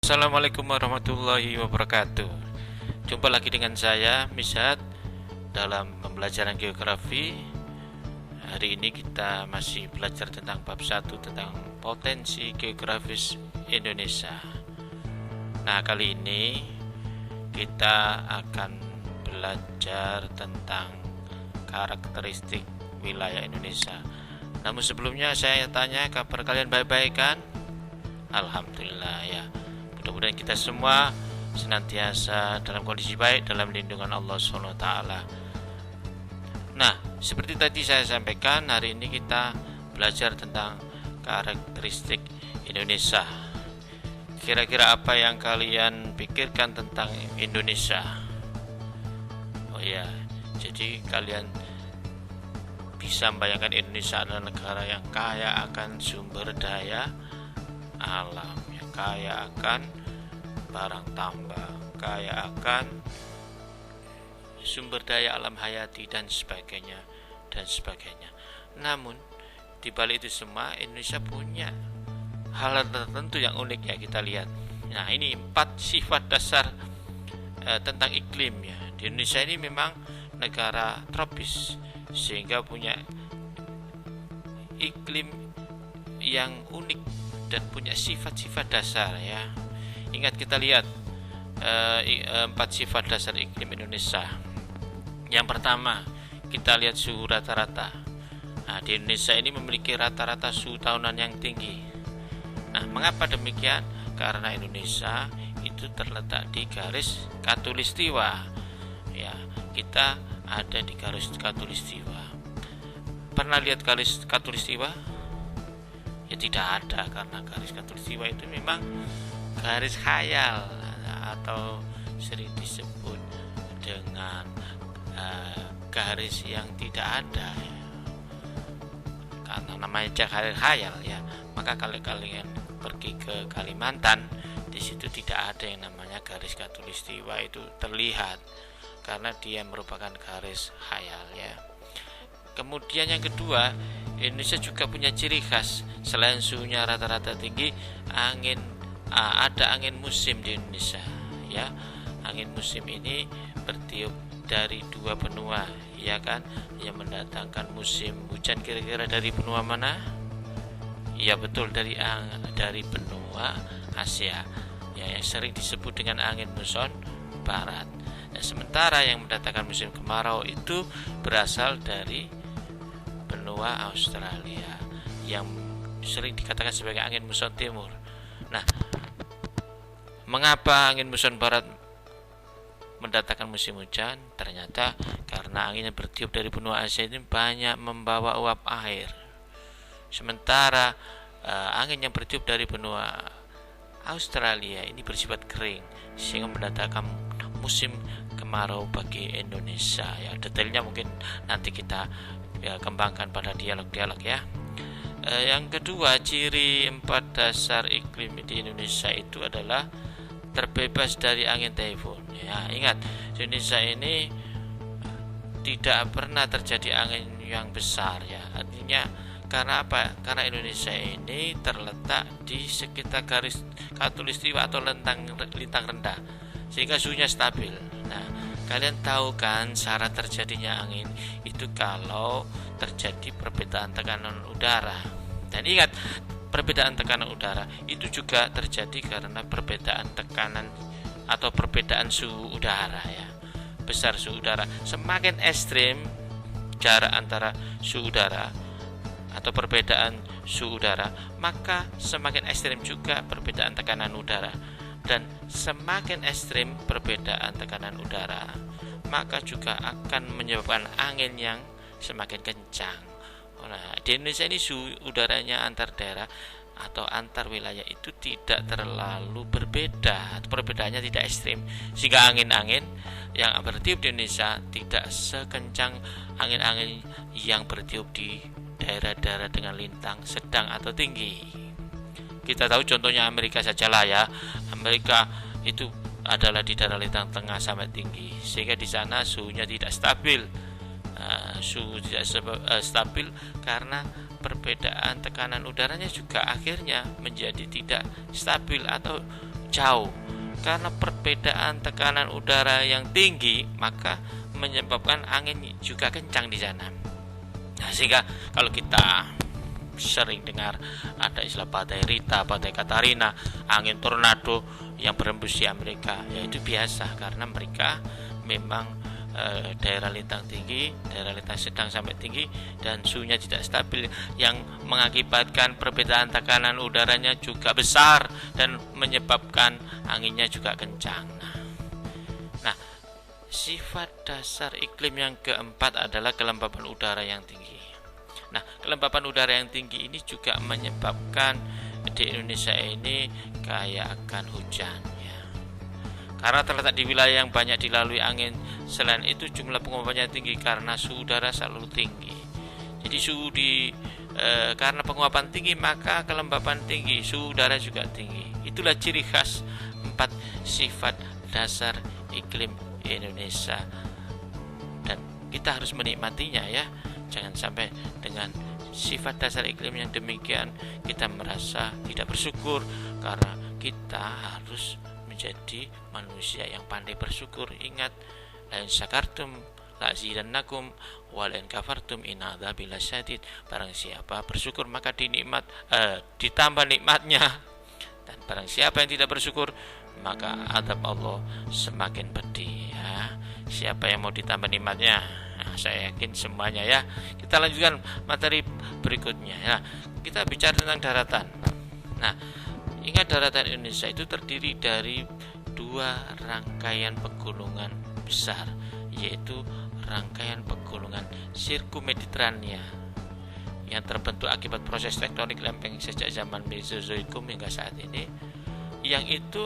Assalamualaikum warahmatullahi wabarakatuh. Jumpa lagi dengan saya Mishat dalam pembelajaran geografi. Hari ini kita masih belajar tentang bab 1 tentang potensi geografis Indonesia. Nah, kali ini kita akan belajar tentang karakteristik wilayah Indonesia. Namun sebelumnya saya tanya, kabar kalian baik-baik kan? Alhamdulillah ya. Mudah-mudahan kita semua senantiasa dalam kondisi baik dalam lindungan Allah SWT. Nah, seperti tadi saya sampaikan, hari ini kita belajar tentang karakteristik Indonesia. Kira-kira apa yang kalian pikirkan tentang Indonesia? Oh ya, jadi kalian bisa membayangkan Indonesia adalah negara yang kaya akan sumber daya alam, kaya akan barang tambang, kaya akan sumber daya alam hayati dan sebagainya dan sebagainya. Namun di balik itu semua Indonesia punya hal tertentu yang unik ya, kita lihat. Nah, ini 4 sifat dasar tentang iklim ya. Di Indonesia ini memang negara tropis sehingga punya iklim yang unik dan punya sifat-sifat dasar ya. Ingat, kita lihat 4 sifat dasar iklim Indonesia. Yang pertama, kita lihat suhu rata-rata. Nah, di Indonesia ini memiliki rata-rata suhu tahunan yang tinggi. Nah, mengapa demikian? Karena Indonesia itu terletak di garis khatulistiwa. Ya, kita ada di garis khatulistiwa. Pernah lihat garis khatulistiwa? Ya tidak ada, karena garis khatulistiwa itu memang garis khayal atau sering disebut dengan garis yang tidak ada ya. Karena namanya garis khayal ya, maka kalau kalian pergi ke Kalimantan, di situ tidak ada yang namanya garis khatulistiwa itu terlihat karena dia merupakan garis khayal ya. Kemudian yang kedua, Indonesia juga punya ciri khas. Selain suhunya rata-rata tinggi, ada angin musim di Indonesia ya. Angin musim ini bertiup dari 2 benua ya kan, yang mendatangkan musim hujan. Kira-kira dari benua mana? Ya betul, dari benua Asia ya, yang sering disebut dengan angin muson barat. Nah, sementara yang mendatangkan musim kemarau itu berasal dari benua Australia yang sering dikatakan sebagai angin muson timur. Nah, mengapa angin muson barat mendatangkan musim hujan? Ternyata karena angin yang bertiup dari benua Asia ini banyak membawa uap air. Sementara angin yang bertiup dari benua Australia ini bersifat kering sehingga mendatangkan musim kemarau bagi Indonesia ya. Detailnya mungkin nanti kita kembangkan pada dialog-dialog ya. Yang kedua, ciri 4 dasar iklim di Indonesia itu adalah terbebas dari angin taifun ya. Ingat, di Indonesia ini tidak pernah terjadi angin yang besar ya. Artinya karena apa? Karena Indonesia ini terletak di sekitar garis khatulistiwa atau lintang rendah sehingga suhunya stabil. Nah, kalian tahu kan syarat terjadinya angin itu kalau terjadi perbedaan tekanan udara. Dan ingat, perbedaan tekanan udara itu juga terjadi karena perbedaan tekanan atau perbedaan suhu udara ya. Besar suhu udara, semakin ekstrim jarak antara suhu udara atau perbedaan suhu udara, maka semakin ekstrim juga perbedaan tekanan udara. Dan semakin ekstrim perbedaan tekanan udara, maka juga akan menyebabkan angin yang semakin kencang. Nah, di Indonesia ini suhu udaranya antar daerah atau antar wilayah itu tidak terlalu berbeda, atau perbedaannya tidak ekstrim, sehingga angin-angin yang bertiup di Indonesia tidak sekencang angin-angin yang bertiup di daerah-daerah dengan lintang sedang atau tinggi. Kita tahu contohnya Amerika sajalah ya. Amerika itu adalah di daerah lintang tengah sampai tinggi, sehingga di sana suhunya tidak stabil. Suhu tidak stabil karena perbedaan tekanan udaranya juga akhirnya menjadi tidak stabil atau jauh. Karena perbedaan tekanan udara yang tinggi, maka menyebabkan angin juga kencang di sana. Nah, sehingga kalau kita sering dengar ada istilah badai Rita, badai Katarina, angin tornado yang berembus di Amerika, ya itu biasa karena mereka memang daerah lintang tinggi, daerah lintang sedang sampai tinggi, dan suhunya tidak stabil yang mengakibatkan perbedaan tekanan udaranya juga besar dan menyebabkan anginnya juga kencang. Nah, sifat dasar iklim yang keempat adalah kelembapan udara yang tinggi. Nah, kelembapan udara yang tinggi ini juga menyebabkan di Indonesia ini kayak akan hujan ya. Karena terletak di wilayah yang banyak dilalui angin, selain itu jumlah penguapannya tinggi karena suhu udara selalu tinggi. Jadi karena penguapan tinggi maka kelembapan tinggi, suhu udara juga tinggi. Itulah ciri khas 4 sifat dasar iklim Indonesia, dan kita harus menikmatinya ya. Jangan sampai dengan sifat dasar iklim yang demikian kita merasa tidak bersyukur, karena kita harus menjadi manusia yang pandai bersyukur. Ingat, la in syakartum la azidannakum wa la in kafartum inna adzabi lasyadid. Barang siapa bersyukur maka ditambah nikmatnya, dan barang siapa yang tidak bersyukur maka adab Allah semakin pedih ya. Siapa yang mau ditambah nikmatnya? Nah, saya yakin semuanya ya. Kita lanjutkan materi berikutnya ya. Kita bicara tentang daratan. Nah, ingat daratan Indonesia itu terdiri dari 2 rangkaian pegunungan besar, yaitu rangkaian pegunungan Sirkumediterania yang terbentuk akibat proses tektonik lempeng sejak zaman Mesozoikum hingga saat ini, yang itu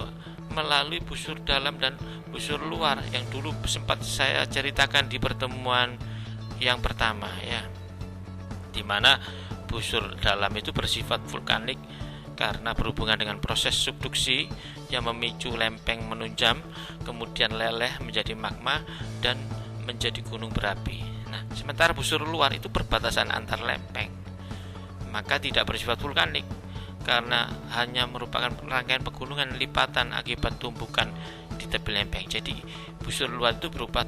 melalui busur dalam dan busur luar yang dulu sempat saya ceritakan di pertemuan yang pertama ya, di mana busur dalam itu bersifat vulkanik karena berhubungan dengan proses subduksi yang memicu lempeng menunjam, kemudian leleh menjadi magma dan menjadi gunung berapi. Nah, sementara busur luar itu perbatasan antar lempeng, maka tidak bersifat vulkanik karena hanya merupakan rangkaian pegunungan lipatan akibat tumbukan di tepi lempeng. Jadi busur luar itu berupa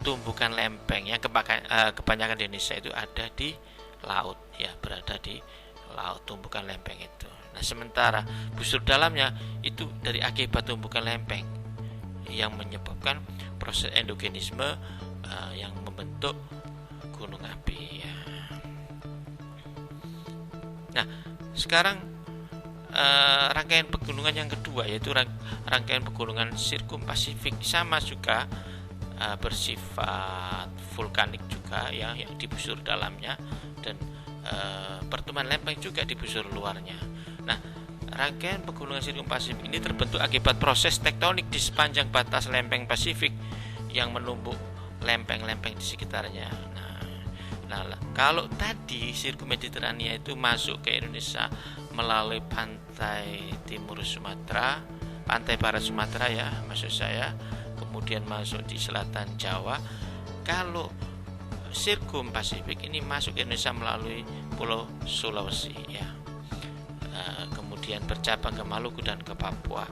tumbukan lempeng yang kebanyakan di Indonesia itu ada di laut ya, berada di laut tumbukan lempeng itu. Nah, sementara busur dalamnya itu dari akibat tumbukan lempeng yang menyebabkan proses endogenisme yang membentuk gunung api ya. Nah, sekarang rangkaian pegunungan yang kedua, yaitu rangkaian pegunungan Sirkum Pasifik, sama juga bersifat vulkanik juga ya, yang di busur dalamnya, dan pertemuan lempeng juga di busur luarnya. Nah, rangkaian pegunungan Sirkum Pasifik ini terbentuk akibat proses tektonik di sepanjang batas lempeng Pasifik yang menumpuk lempeng-lempeng di sekitarnya. Nah, kalau tadi Sirkum Mediterania itu masuk ke Indonesia melalui pantai timur Sumatera, pantai barat Sumatera ya, maksud saya, kemudian masuk di selatan Jawa. Kalau Sirkum Pasifik ini masuk ke Indonesia melalui Pulau Sulawesi ya, kemudian bercabang ke Maluku dan ke Papua.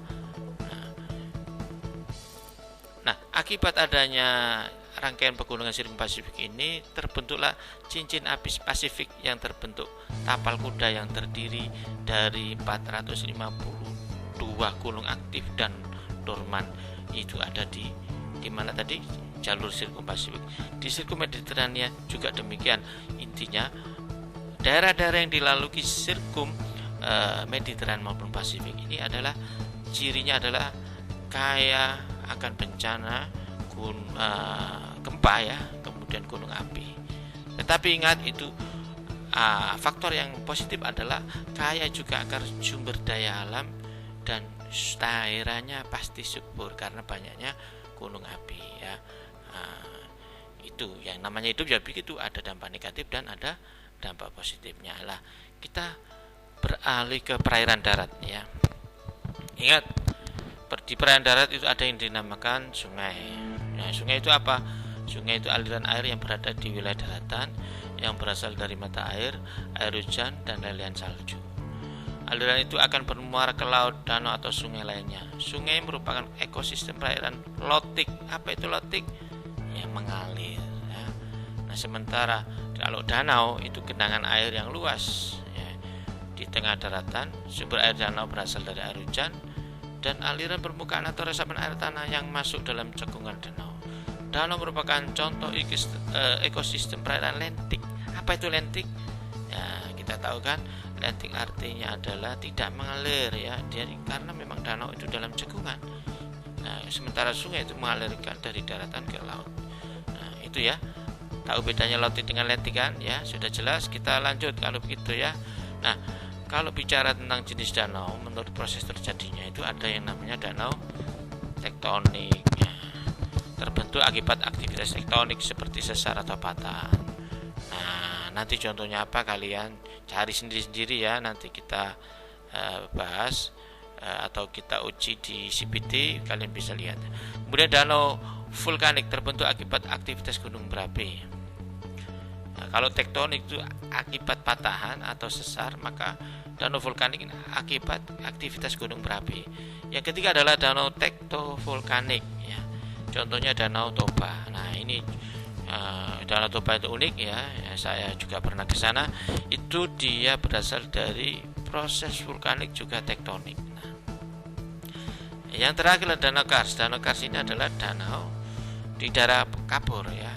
Nah, akibat adanya rangkaian pegunungan Sirkum Pasifik ini terbentuklah cincin api Pasifik yang terbentuk tapal kuda yang terdiri dari 452 gunung aktif dan dorman. Itu ada di mana tadi? Jalur Sirkum Pasifik. Di Sirkum Mediterania juga demikian. Intinya daerah-daerah yang dilalui Sirkum Mediterania maupun Pasifik ini adalah cirinya adalah kaya akan bencana gempa ya, kemudian gunung api. Tetapi ingat itu faktor yang positif adalah kaya juga akan sumber daya alam dan daerahnya pasti subur karena banyaknya gunung api ya. Itu yang namanya hidup ya begitu, ada dampak negatif dan ada dampak positifnya. Lah, kita beralih ke perairan darat ya. Ingat, di perairan darat itu ada yang dinamakan sungai. Nah, sungai itu apa? Sungai itu aliran air yang berada di wilayah daratan yang berasal dari mata air, air hujan, dan lelehan salju. Aliran itu akan bermuara ke laut, danau atau sungai lainnya. Sungai merupakan ekosistem perairan lotik. Apa itu lotik? Ya, mengalir ya. Nah, sementara kalau danau itu genangan air yang luas ya. Di tengah daratan, sumber air danau berasal dari air hujan dan aliran permukaan atau resapan air tanah yang masuk dalam cekungan danau. Danau merupakan contoh ekosistem perairan lentik. Apa itu lentik? Ya, kita tahu kan, lentik artinya adalah tidak mengalir ya. Jadi karena memang danau itu dalam cekungan. Nah, sementara sungai itu mengalirkan dari daratan ke laut. Nah, itu ya. Tahu bedanya lautik dengan lentik kan? Ya, sudah jelas. Kita lanjut kalau begitu ya. Nah, kalau bicara tentang jenis danau, menurut proses terjadinya itu ada yang namanya danau tektonik. Ya. Terbentuk akibat aktivitas tektonik seperti sesar atau patahan. Nah, nanti contohnya apa kalian cari sendiri-sendiri ya. Nanti kita bahas atau kita uji di CPT, kalian bisa lihat. Kemudian danau vulkanik terbentuk akibat aktivitas gunung berapi. Nah, kalau tektonik itu akibat patahan atau sesar, maka danau vulkanik akibat aktivitas gunung berapi. Yang ketiga adalah danau tektovulkanik ya. Contohnya Danau Toba. Nah, ini Danau Toba itu unik ya. Saya juga pernah ke sana. Itu dia berasal dari proses vulkanik juga tektonik. Nah, yang terakhir adalah Danau Kars. Danau Kars ini adalah danau di daerah Kapur ya.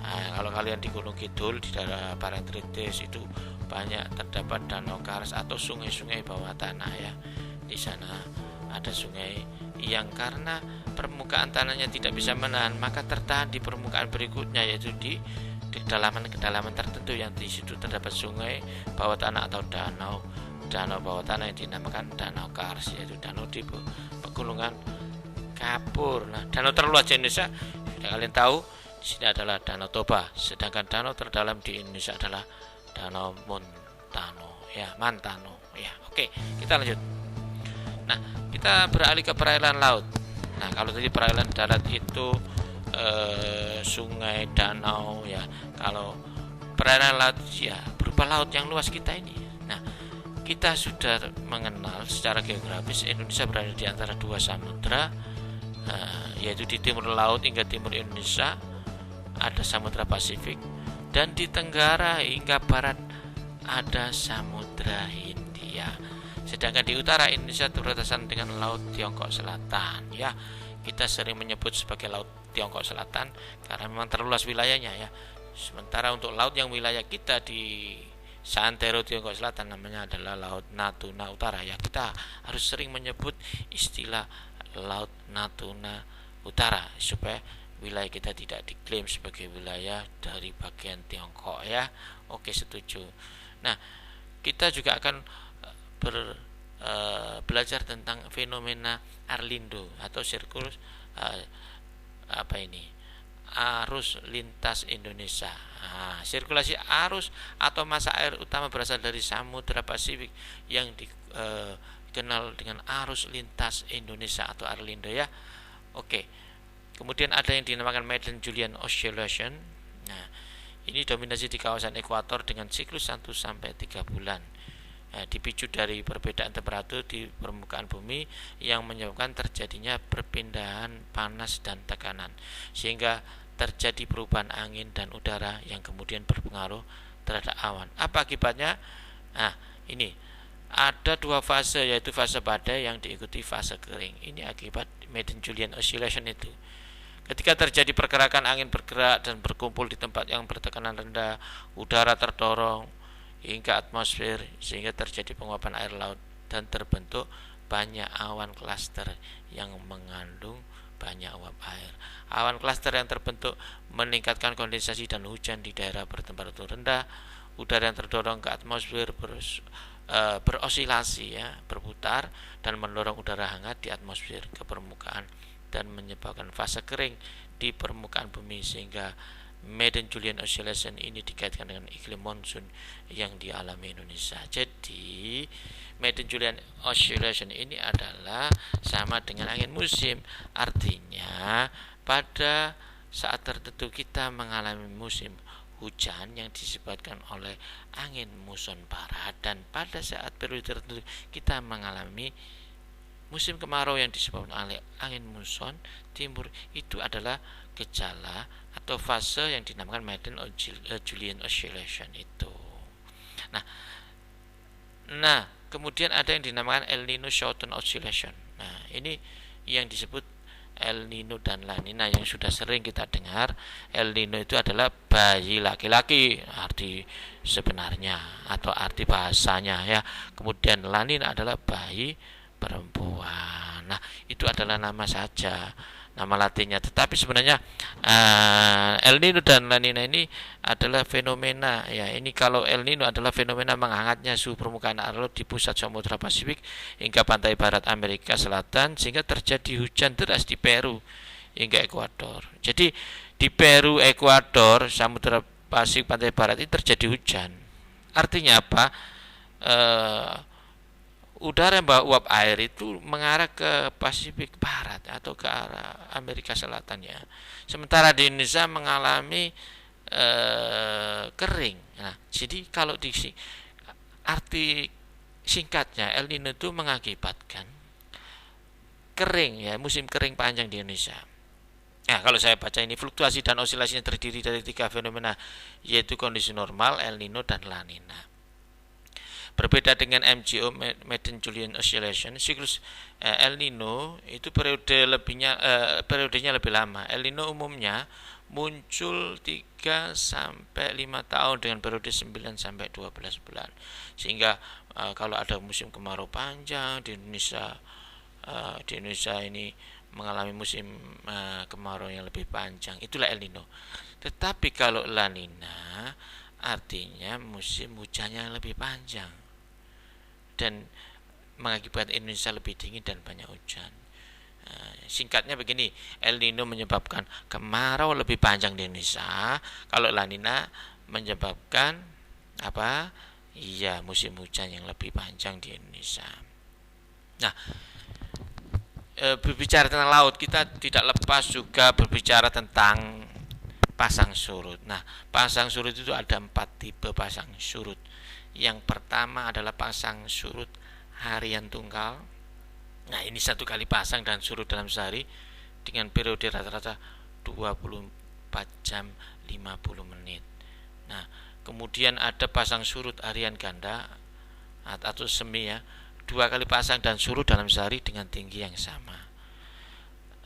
Nah, kalau kalian di Gunung Kidul di daerah Parangtritis itu banyak terdapat danau kars atau sungai-sungai bawah tanah ya. Di sana ada sungai yang karena permukaan tanahnya tidak bisa menahan, maka tertahan di permukaan berikutnya, yaitu di kedalaman-kedalaman tertentu yang di situ terdapat sungai bawah tanah atau danau bawah tanah yang dinamakan danau kars, yaitu danau di pegunungan Kapur. Nah, danau terluas di Indonesia sudah kalian tahu, di sini adalah Danau Toba, sedangkan danau terdalam di Indonesia adalah Danau Montano ya, Mantano ya. Oke, kita lanjut. Nah, kita beralih ke perairan laut. Nah, kalau tadi perairan darat itu sungai, danau ya. Kalau perairan laut ya berupa laut yang luas kita ini. Nah, kita sudah mengenal secara geografis Indonesia berada di antara dua samudra, yaitu di timur laut hingga timur Indonesia ada Samudra Pasifik, dan di tenggara hingga barat ada Samudra Hindia. Sedangkan di utara Indonesia berbatasan dengan Laut Tiongkok Selatan ya. Kita sering menyebut sebagai Laut Tiongkok Selatan karena memang terluas wilayahnya ya. Sementara untuk laut yang wilayah kita di Santero Tiongkok Selatan namanya adalah Laut Natuna Utara ya. Kita harus sering menyebut istilah Laut Natuna Utara supaya wilayah kita tidak diklaim sebagai wilayah dari bagian Tiongkok ya. Oke, setuju. Nah, kita juga akan belajar tentang fenomena Arlindo atau sirkulus arus lintas Indonesia. Sirkulasi arus atau massa air utama berasal dari Samudra Pasifik yang dikenal dengan arus lintas Indonesia atau Arlindo ya. Oke. Kemudian ada yang dinamakan Madden-Julian Oscillation. Nah, ini dominasi di kawasan ekuator dengan siklus 1 sampai 3 bulan. Dipicu dari perbedaan temperatur di permukaan bumi yang menyebabkan terjadinya perpindahan panas dan tekanan, sehingga terjadi perubahan angin dan udara yang kemudian berpengaruh terhadap awan. Apa akibatnya? Nah, ini ada dua fase, yaitu fase badai yang diikuti fase kering. Ini akibat Madden-Julian Oscillation itu. Ketika terjadi pergerakan angin bergerak dan berkumpul di tempat yang bertekanan rendah, udara terdorong hingga atmosfer sehingga terjadi penguapan air laut dan terbentuk banyak awan klaster yang mengandung banyak uap air. Awan klaster yang terbentuk meningkatkan kondensasi dan hujan di daerah bertemperatur rendah. Udara yang terdorong ke atmosfer berosilasi ya, berputar dan mendorong udara hangat di atmosfer ke permukaan dan menyebabkan fase kering di permukaan bumi, sehingga Madden-Julian Oscillation ini dikaitkan dengan iklim monsun yang dialami Indonesia. Jadi Madden-Julian Oscillation ini adalah sama dengan angin musim. Artinya pada saat tertentu kita mengalami musim hujan yang disebabkan oleh angin muson barat, dan pada saat periode tertentu kita mengalami musim kemarau yang disebabkan oleh angin muson timur. Itu adalah gejala atau fase yang dinamakan Madden-Julian Oscillation itu. Nah, kemudian ada yang dinamakan El Nino Shorten Oscillation. Nah, ini yang disebut El Nino dan La Nina yang sudah sering kita dengar. El Nino itu adalah bayi laki-laki, arti sebenarnya atau arti bahasanya ya. Kemudian La Nina adalah bayi perempuan. Nah, itu adalah nama saja, nama latinnya. Tetapi sebenarnya El Nino dan La Nina ini adalah fenomena ya. Ini kalau El Nino adalah fenomena menghangatnya suhu permukaan air laut di pusat Samudra Pasifik hingga pantai barat Amerika Selatan, sehingga terjadi hujan deras di Peru hingga Ekuador. Jadi di Peru, Ekuador, Samudra Pasifik, pantai barat ini terjadi hujan. Artinya apa? Udara yang bawa uap air itu mengarah ke Pasifik Barat atau ke arah Amerika Selatan ya. Sementara di Indonesia mengalami kering. Nah, jadi kalau di arti singkatnya El Nino itu mengakibatkan kering ya, musim kering panjang di Indonesia. Nah, kalau saya baca ini fluktuasi dan osilasinya terdiri dari 3 fenomena, yaitu kondisi normal, El Nino, dan La Nina. Berbeda dengan MJO Madden-Julian Oscillation, siklus El Nino itu periodenya lebih lama. El Nino umumnya muncul 3 sampai 5 tahun dengan periode 9 sampai 12 bulan. Sehingga kalau ada musim kemarau panjang di Indonesia ini mengalami musim kemarau yang lebih panjang, itulah El Nino. Tetapi kalau La Nina artinya musim hujannya lebih panjang dan mengakibatkan Indonesia lebih dingin dan banyak hujan. Singkatnya begini, El Nino menyebabkan kemarau lebih panjang di Indonesia. Kalau La Nina menyebabkan apa? Iya, musim hujan yang lebih panjang di Indonesia. Nah, berbicara tentang laut, kita tidak lepas juga berbicara tentang pasang surut. Nah, pasang surut itu ada 4 tipe pasang surut. Yang pertama adalah pasang surut harian tunggal. Nah, ini 1 kali pasang dan surut dalam sehari dengan periode rata-rata 24 jam 50 menit. Nah, kemudian ada pasang surut harian ganda atau semi ya, 2 kali pasang dan surut dalam sehari dengan tinggi yang sama.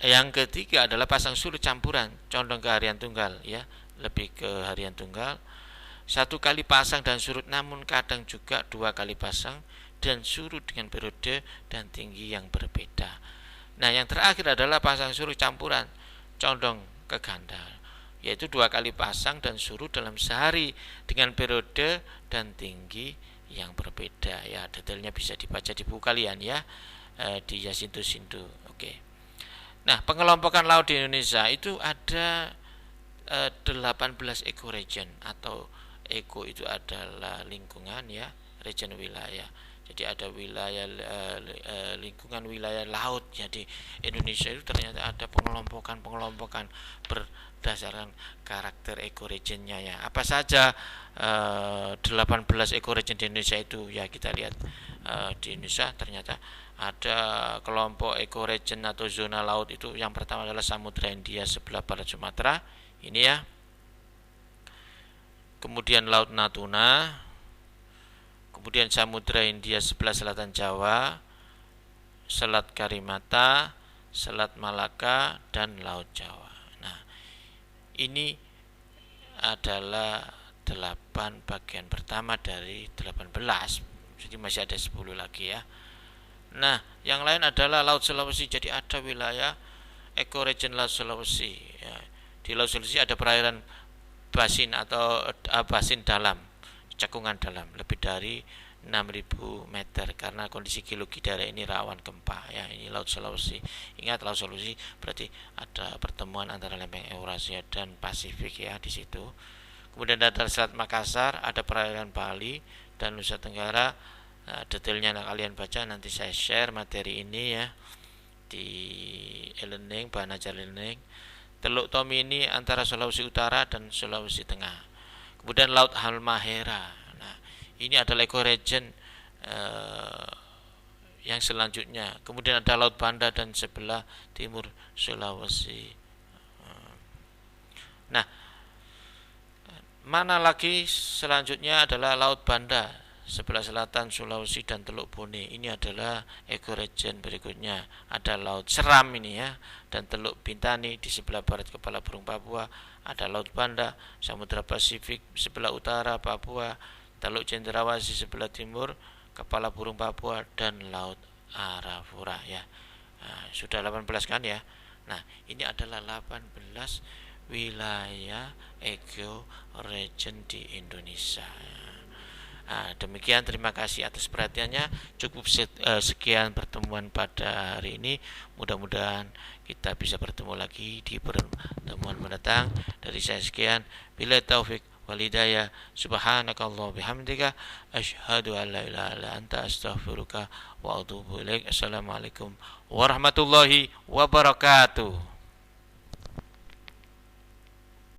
Yang ketiga adalah pasang surut campuran, condong ke harian tunggal ya, lebih ke harian tunggal. 1 kali pasang dan surut, namun kadang juga 2 kali pasang dan surut dengan periode dan tinggi yang berbeda. Nah, yang terakhir adalah pasang surut campuran, condong ke ganda, yaitu 2 kali pasang dan surut dalam sehari dengan periode dan tinggi yang berbeda ya. Detailnya bisa dibaca di buku kalian ya, di Yasinto Sindu. Oke. Nah, pengelompokan laut di Indonesia itu ada 18 ecoregion, atau eco itu adalah lingkungan ya, region wilayah. Jadi ada wilayah lingkungan wilayah laut. Jadi Indonesia itu ternyata ada pengelompokan berdasarkan karakter ecoregionnya ya. Apa saja 18 ecoregion di Indonesia itu ya, kita lihat di Indonesia ternyata ada kelompok ecoregion atau zona laut itu. Yang pertama adalah Samudra Hindia sebelah barat Sumatera ini ya. Kemudian Laut Natuna, kemudian Samudra Hindia sebelah selatan Jawa, Selat Karimata, Selat Malaka, dan Laut Jawa. Nah, ini adalah 8 bagian pertama dari 18, jadi masih ada 10 lagi ya. Nah, yang lain adalah Laut Sulawesi. Jadi ada wilayah ecoregion Laut Sulawesi ya. Di Laut Sulawesi ada perairan basin atau basin dalam, cekungan dalam lebih dari 6.000 meter karena kondisi geologi daerah ini rawan gempa ya. Ini Laut Sulawesi. Ingat, Laut Sulawesi berarti ada pertemuan antara lempeng Eurasia dan Pasifik ya di situ. Kemudian ada Selat Makassar, ada perairan Bali dan Nusa Tenggara. Detailnya kalian baca, nanti saya share materi ini ya di e-learning, bahan ajar e-learning. Teluk Tomini antara Sulawesi Utara dan Sulawesi Tengah. Kemudian Laut Halmahera. Nah, ini adalah ekoregion yang selanjutnya. Kemudian ada Laut Banda dan sebelah timur Sulawesi. Nah, mana lagi selanjutnya adalah Laut Banda sebelah selatan Sulawesi dan Teluk Bone. Ini adalah ekoregion berikutnya. Ada Laut Seram ini ya, dan Teluk Bintani di sebelah barat kepala burung Papua. Ada Laut Banda, Samudra Pasifik sebelah utara Papua, Teluk Cendrawasih sebelah timur kepala burung Papua, dan Laut Arafura ya. Nah, sudah 18 kan ya. Nah, ini adalah 18 wilayah ekoregion di Indonesia. Nah, demikian, terima kasih atas perhatiannya. Cukup sekian pertemuan pada hari ini. Mudah-mudahan kita bisa bertemu lagi di pertemuan mendatang. Dari saya sekian. Bila taufik walhidayah. Subhanakallah bihamdika. Asyhadu an la ilaha illa anta astaghfiruka wa atubu ilaik. Assalamualaikum warahmatullahi wabarakatuh.